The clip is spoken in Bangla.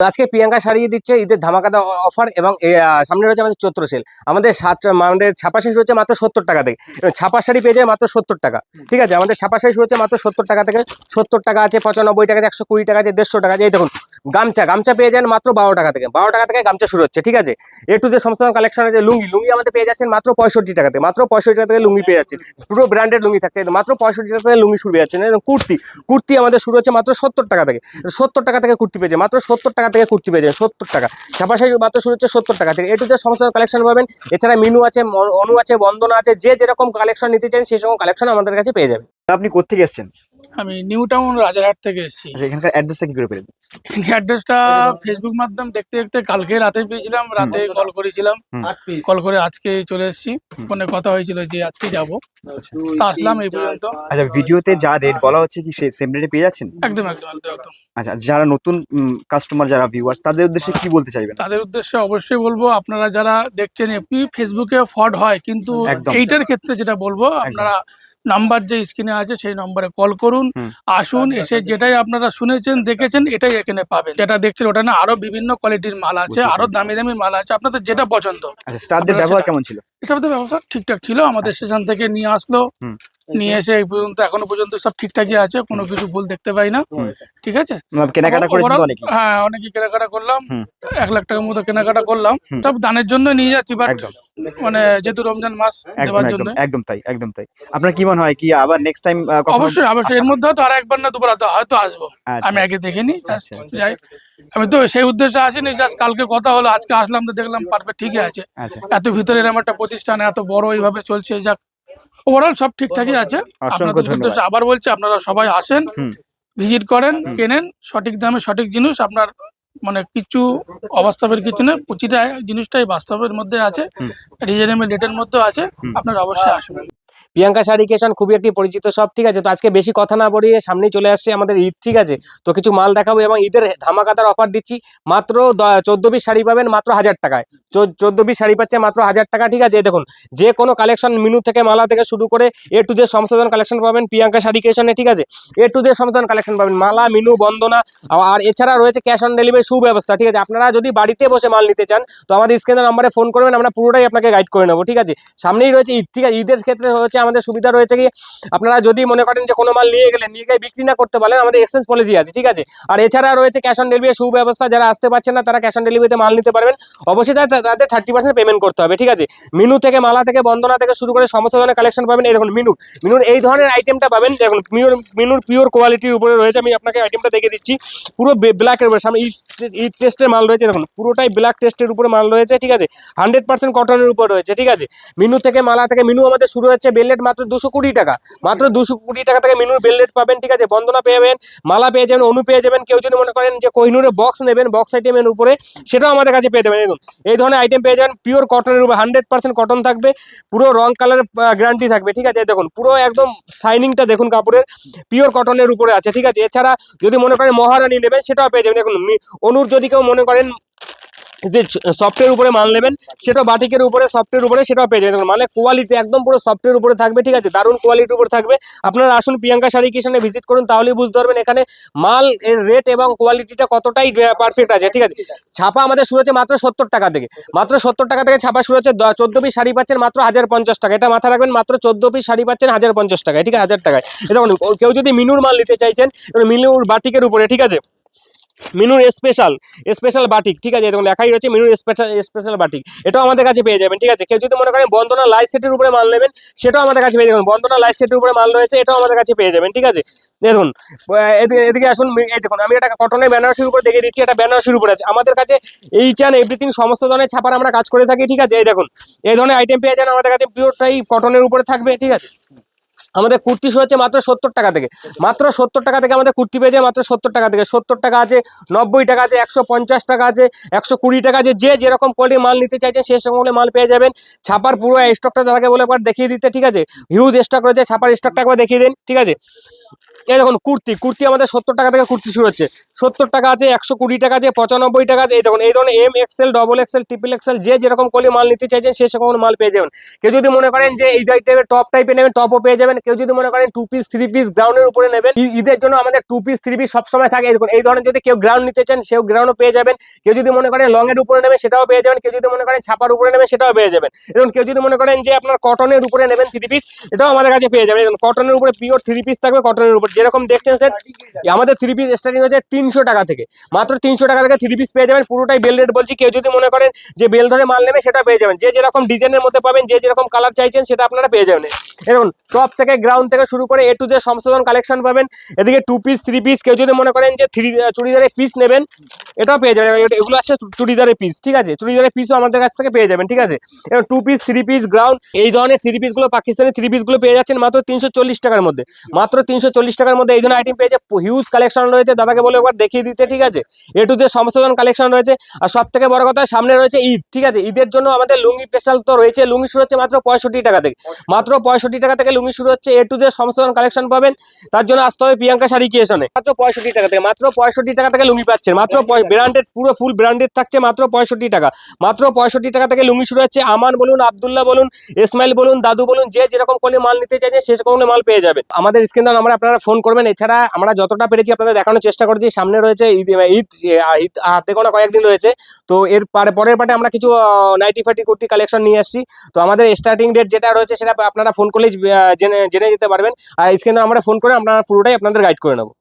আজকে প্রিয়াঙ্কা সারিয়ে দিচ্ছে ঈদের ধামাকাদার অফার এবং সামনে রয়েছে আমাদের চৈত্র সেল। আমাদের ছাপা শাড়ি রয়েছে মাত্র 70 টাকা থেকে। ছাপা শাড়ি পেয়ে যায় মাত্র 70 টাকা, ঠিক আছে। আমাদের ছাপা শাড়ি রয়েছে মাত্র 70 টাকা থেকে। 70 টাকা আছে, 95 টাকা আছে, 120 টাকা আছে, 150 টাকা আছে। এই দেখুন গামছা পেয়ে যান মাত্র 12 টাকা থেকে। 12 টাকা থেকে গামছা শুরু হচ্ছে, ঠিক আছে। একটু যে সমস্ত কালেকশন আছে, লুঙ্গি আমাদের পেয়ে যাচ্ছেন মাত্র 65 টাকা থেকে। মাত্র 65 টাকা থেকে লুঙ্গি পেয়ে যাচ্ছেন, পুরো ব্র্যান্ডেড লুঙ্গি থাকছে মাত্র 65 টাকা থেকে। লুঙ্গি শুরু পেয়ে যাচ্ছেন। কুর্তি আমাদের শুরু হচ্ছে মাত্র 70 টাকা থেকে। 70 টাকা থেকে কুর্তি পেয়ে যায়, মাত্র 70 টাকা থেকে কুর্তি পেয়ে যায়, 70 টাকা। ছাপা শাড়ি মাত্র শুরু হচ্ছে 70 টাকা থেকে। একটু যে সমস্ত কালেকশন পাবেন। এছাড়া মিনু আছে, অনু আছে, বন্দনা আছে, যে যেরকম কালেকশন নিতে চান সেই রকম কালেকশন আমাদের কাছে পেয়ে যাবেন। আপনি কোত্থেকে এসেছেন? আমি নিউ টাউন রাজারহাট থেকে এসেছি। আচ্ছা, এখানকার অ্যাড্রেসটা কি করে পেলেন? অ্যাড্রেসটা ফেসবুক মাধ্যম দেখতে কালকে রাতে পেয়েছিলাম, রাতে কল করেছিলাম, কল করে আজকে চলে এসেছি। ফোনে কথা হয়েছিল যে আজকে যাব, তা আসলাম এই পর্যন্ত। আচ্ছা, ভিডিওতে যা রেট বলা হচ্ছে কি সেম রেটে পেয়ে যাচ্ছেন? একদম। আচ্ছা, যারা নতুন কাস্টমার, যারা ভিউয়ার্স, তাদের উদ্দেশ্যে কি বলতে চাইবেন? তাদের উদ্দেশ্যে অবশ্যই বলবো, আপনারা যারা দেখছেন এমনি ফেসবুকে ফ্রড হয়, কিন্তু এইটার ক্ষেত্রে যেটা বলবো, আপনারা নাম্বার যে স্ক্রিনে আছে সেই নম্বরে কল করুন, আসুন, এসে যেটাই আপনারা শুনেছেন দেখেছেন এটাই এখানে পাবেন। যেটা দেখছেন ওটা না, আরো বিভিন্ন কোয়ালিটির মাল আছে, আরো দামি দামি মাল আছে, আপনাদের যেটা পছন্দ। আচ্ছা, স্টাফদের ব্যবহার কেমন ছিল? স্টাফদের ব্যবস্থা ঠিকঠাক ছিল। আমাদের স্টেশন থেকে নিয়ে আসলো, নিয়ে এসে এই পর্যন্ত এখনো পর্যন্ত সব ঠিকঠাকই আছে, কোনো কিছু ভুল দেখতে পাই না, ঠিক আছে। কেনাকাটা করেছেন তো অনেকে? হ্যাঁ, অনেকই কেনাকাটা করলাম, 1 লাখ টাকার মতো কেনাকাটা করলাম। সব দানের জন্য নিয়ে যাচ্ছি, বাট মানে যেহেতু রমজান মাস দেওয়ার জন্য। একদম তাই। আপনার কি মনে হয় কি আবার নেক্সট টাইম? অবশ্যই এর মধ্যে হয়তো আর একবার না দুবার হয়তো আসবো। আমি আগে দেখিনি, যাই, আমি তো সেই উদ্দেশ্যে আসিনি। জাস্ট কালকে কথা হলো, আজকে আসলাম তো দেখলাম পারফেক্ট ঠিকই আছে। এত ভিতরে এরকম একটা প্রতিষ্ঠান এত বড় এইভাবে চলছে, যাক ওভারঅল সব ঠিকঠাকই আছে। আপনাদের উদ্দেশ্যে আবার বলছি, আপনারা সবাই আসেন, ভিজিট করেন, কেনেন, সঠিক দামে সঠিক জিনিস। আপনার মানে কিছু অবাস্তবের কিছু নেই, প্রতিটা জিনিসটাই বাস্তবের মধ্যে আছে, রিজনেবল রেটের মধ্যে আছে। আপনারা অবশ্যই আসবেন। প্রিয়াঙ্কা শাড়ি ক্রিয়েশন খুবই একটি পরিচিত শপ, ঠিক আছে। তো আজকে বেশি কথা না বলিয়ে সামনেই চলে আসছে আমাদের ঈদ, ঠিক আছে। তো কিছু মাল দেখাবো এবং ঈদের ধামাকাদার অফার দিচ্ছি। মাত্র 14 পিস শাড়ি পাবেন মাত্র 1000 টাকায়। 14 পিস শাড়ি পাচ্ছে মাত্র 1000 টাকা, ঠিক আছে। দেখুন যে কোনো কালেকশন, মিনু থেকে মালা থেকে শুরু করে এ টু জে সমস্ত ধরনের কালেকশন পাবেন প্রিয়াঙ্কা শাড়ি ক্রিয়েশনে, ঠিক আছে। এ টু জে সমস্ত ধরনের কালেকশন পাবেন, মালা, মিনু, বন্দনা, আর এছাড়া রয়েছে ক্যাশ অন ডেলিভারি সুব্যবস্থা, ঠিক আছে। আপনারা যদি বাড়িতে বসে মাল নিতে চান তো আমাদের স্ক্রিনের নাম্বারে ফোন করবেন, আমরা পুরোটাই আপনাকে গাইড করে নেবো, ঠিক আছে। সামনেই রয়েছে ঈদ, ঠিক আছে। ঈদের ক্ষেত্রে হচ্ছে আমাদের সুবিধা রয়েছে কি, আপনারা যদি মনে করেন যে কোনো মাল নিয়ে গিয়ে বিক্রি না করতে পারেন, আমাদের এক্সচেঞ্জ পলিসি আছে, ঠিক আছে। আর এছাড়া রয়েছে ক্যাশ অন ডেলিভারি সুব্যবস্থা। যারা আসতে পারছেন না তারা ক্যাশ অন ডেলিভারিতে মাল নিতে পারবেন। অবশ্যই তাদের 30% পেমেন্ট করতে হবে, ঠিক আছে। মিনু থেকে, মালা থেকে, বন্দনা থেকে শুরু করে সমস্ত ধরনের কালেকশন পাবেন। এই দেখুন মিনুর এই ধরনের আইটেমটা পাবেন। দেখুন মিনুর পিওর কোয়ালিটির উপরে রয়েছে। আমি আপনাকে আইটেমটা দেখে দিচ্ছি, পুরো ব্ল্যাকের উপরে। সামনে ঈদ টেস্টের মাল রয়েছে, দেখুন পুরোটাই ব্ল্যাক টেস্টের উপরে মাল রয়েছে, ঠিক আছে। 100% কটনের উপর রয়েছে, ঠিক আছে। মিনু থেকে, মালা থেকে, মিনু আমাদের শুরু হচ্ছে বেললেট মাত্র 220 টাকা। মাত্র 220 টাকা থেকে মিনুর বেললেট পাবেন, ঠিক আছে। বন্দনা পেয়ে যাবেন, মালা পেয়ে যাবেন, অনু পেয়ে যাবেন। কেউ যদি মনে করেন যে কোহিনুরের বক্স নেবেন, বক্স আইটেমের উপরে, সেটাও আমাদের কাছে পেয়ে যাবেন। দেখুন এই ধরনের আইটেম পেয়ে যাবেন পিওর কটনের উপরে, 100% কটন থাকবে, পুরো রং কালারের গ্যারান্টি থাকবে, ঠিক আছে। দেখুন পুরো একদম শাইনিংটা দেখুন কাপড়ের, পিওর কটনের উপরে আছে, ঠিক আছে। এছাড়া যদি মনে করেন মহারানী নেবেন সেটাও পেয়ে যাবেন। দেখুন অনুর যদি কেউ মনে করেন যে সফটের উপরে মাল নেবেন, সেটা বাটিকের উপরে, সফটের উপরে, সেটাও পেয়ে যাবেন। মানে কোয়ালিটি একদম পুরো সফটের উপরে থাকবে, ঠিক আছে। দারুণ কোয়ালিটির উপরে থাকবে। আপনারা আসুন প্রিয়াঙ্কা শাড়ি ক্রিয়েশনে ভিজিট করুন, তাহলেই বুঝতে পারবেন এখানে মাল এর রেট এবং কোয়ালিটিটা কতটাই পারফেক্ট আছে, ঠিক আছে। ছাপা আমাদের শুরু হচ্ছে মাত্র 70 টাকা থেকে। মাত্র 70 টাকা থেকে ছাপা শুরু হচ্ছে। 14 পিস শাড়ি পাচ্ছেন মাত্র 1050 টাকা। এটা মাথা রাখবেন, মাত্র 14 পিস শাড়ি পাচ্ছেন 1050 টাকায়, ঠিক আছে, 1000 টাকায়। দেখুন কেউ যদি মিনুর মাল নিতে চাইছেন, মিনুর বাটিকের উপরে, ঠিক আছে, মিনুর স্পেশাল বাটিক, ঠিক আছে। দেখুন লেখাই রয়েছে মিনুর স্পেশাল বাটিক, এটাও আমাদের কাছে পেয়ে যাবেন, ঠিক আছে। কেউ যদি মনে করেন বন্দনা লাইট সেটের উপরে মাল নেবেন, সেটাও আমাদের কাছে পেয়ে যাবেন। বন্দনা লাইট সেটের উপরে মাল রয়েছে, এটাও আমাদের কাছে পেয়ে যাবেন, ঠিক আছে। দেখুন এদিকে আসুন, এই দেখুন আমি এটা কটনের বেনারসির উপরে দেখে দিচ্ছি। এটা বেনারসির উপরে আছে আমাদের কাছে। এইচ অ্যান্ড এভরিথিং সমস্ত ধরনের ছাপার আমরা কাজ করে থাকি, ঠিক আছে। এই দেখুন এই ধরনের আইটেম পেয়ে যান আমাদের কাছে, পিওরটাই কটনের উপরে থাকবে, ঠিক আছে। আমাদের কুর্তি শুরু হচ্ছে মাত্র 70 টাকা থেকে। মাত্র 70 টাকা থেকে আমাদের কুর্তি পেয়ে যায়, মাত্র 70 টাকা থেকে। 70 টাকা আছে, 90 টাকা আছে, 150 টাকা আছে, 120 টাকা আছে। যে যেরকম কোয়ালিটির মাল নিতে চাইছেন সেই রকম মাল পেয়ে যাবেন। ছাপার পুরো স্টকটা তাকে বলে একবার দেখিয়ে দিতে, ঠিক আছে। হিউজ স্টক রয়েছে, ছাপার স্টকটা একবার দেখিয়ে দিন, ঠিক আছে। এই দেখুন কুর্তি আমাদের 70 টাকা থেকে কুর্তি শুরু হচ্ছে। 70 টাকা আছে, 120 টাকা আছে, 95 টাকা আছে। এই দেখুন এই ধরনের M XL, double XL, triple XL, যে যেরকম কোয়ালিটির মাল নিতে চাইছেন সেই রকম মাল পেয়ে যাবেন। কেউ যদি মনে করেন যে এই টাইপের টপ টাইপের নেবেন, টপও পেয়ে যাবেন। কেউ যদি মনে করেন 2 পিস 3 পিস গ্রাউন্ডের উপরে নেবেন, ঈদের জন্য আমাদের 2 পিস 3 পিস সবসময় থাকে। এই ধরনের যদি কেউ গ্রাউন্ড নিতে চান সেও গ্রাউন্ডও পেয়ে যাবেন। কেউ যদি মনে করেন লং এর উপরে নেবেন সেটাও পেয়ে যাবেন। কেউ যদি মনে করেন ছাপার উপরে নেবেন সেটাও পেয়ে যাবেন। এবং কেউ যদি মনে করেন যে আপনার কটনের উপরে নেবেন 3 পিস, এটাও আমাদের কাছে পেয়ে যাবেন। কটনের উপরে পিওর 3 পিস থাকবে, কটনের উপর যেরকম দেখছেন স্যার, আমাদের 3 পিস স্টার্টিং হচ্ছে 300 টাকা থেকে। মাত্র 300 টাকা থেকে 3 পিস পেয়ে যাবেন। পুরোটাই বেল রেট বলছি। কেউ যদি মনে করেন যে বেল ধরে মাল নেবে সেটা পেয়ে যাবেন। যে যেরকম ডিজাইনের মধ্যে পাবেন, যে যেরকম কালার চাইছেন সেটা আপনারা পেয়ে যাবেন। এরকম টপ থেকে গ্রাউন্ড থেকে শুরু করে A to Z সমস্ত কালেকশন পাবেন। এদিকে 2 পিস 3 পিস, কেউ যদি মনে করেন যে চুড়িদারের পিস নেবেন এটাও পেয়ে যাবেন। এগুলো আছে চুড়িদারের পিস, ঠিক আছে, চুড়িদারের পিসও আমাদের কাছ থেকে পেয়ে যাবেন, ঠিক আছে। এবং 2 পিস 3 পিস গ্রাউন্ড এই ধরনের 3 পিস গুলো, পাকিস্তানি 3 পিস গুলো পেয়ে যাচ্ছেন মাত্র 340 টাকার মধ্যে। মাত্র 340 টাকার মধ্যে এই ধরনের আইটেম পেয়ে যাচ্ছে। হিউজ কালেকশন রয়েছে, দাদাকে বলে একবার দেখিয়ে দিতে, ঠিক আছে। A to Z সমস্ত কালেকশন রয়েছে। আর সব থেকে বড় কথা, সামনে রয়েছে ঈদ, ঠিক আছে। ঈদের জন্য আমাদের লুঙ্গি স্পেশাল তো রয়েছে। লুঙ্গি শুরু হচ্ছে মাত্র 65 টাকা থেকে। মাত্র 65 টাকা থেকে লুঙ্গি শুরু হচ্ছে। A to Z সমস্ত কালেকশন পাবেন। তার জন্য আসতে হবে প্রিয়াঙ্কা শাড়ি ক্রিয়েশনে। মাত্র 65 টাকা থেকে, মাত্র 65 টাকা থেকে লুঙ্গি পাচ্ছেন। মাত্র ব্র্যান্ডেড, পুরো ফুল ব্র্যান্ডেড থাকছে মাত্র 65 টাকা। মাত্র 65 টাকা থেকে লুঙ্গি শুরু হচ্ছে। আমান বলুন, আব্দুল্লাহ বলুন, ইসমাইল বলুন, দাদু বলুন, যে যেরকম কোয়ালিটি মাল নিতে চাইছেন সে রকম মাল পেয়ে যাবেন। আমাদের স্ক্রিনে নাম্বারে আপনারা ফোন করবেন। এছাড়া আমরা যতটা পেরেছি আপনাদের দেখানোর চেষ্টা করেছি। সামনে রয়েছে ঈদ, হাতে গোনা কয়েকদিন রয়েছে। তো এর পরের পার্টে আমরা কিছু নাইটি ফাইটি কুর্তি কালেকশন নিয়ে আসছি। তো আমাদের স্টার্টিং ডেট যেটা রয়েছে সেটা আপনারা ফোন করলেই জেনে যেতে পারবেন। আর স্ক্রিনে আমরা ফোন করে আমরা পুরোটাই আপনাদের গাইড করে নেবো।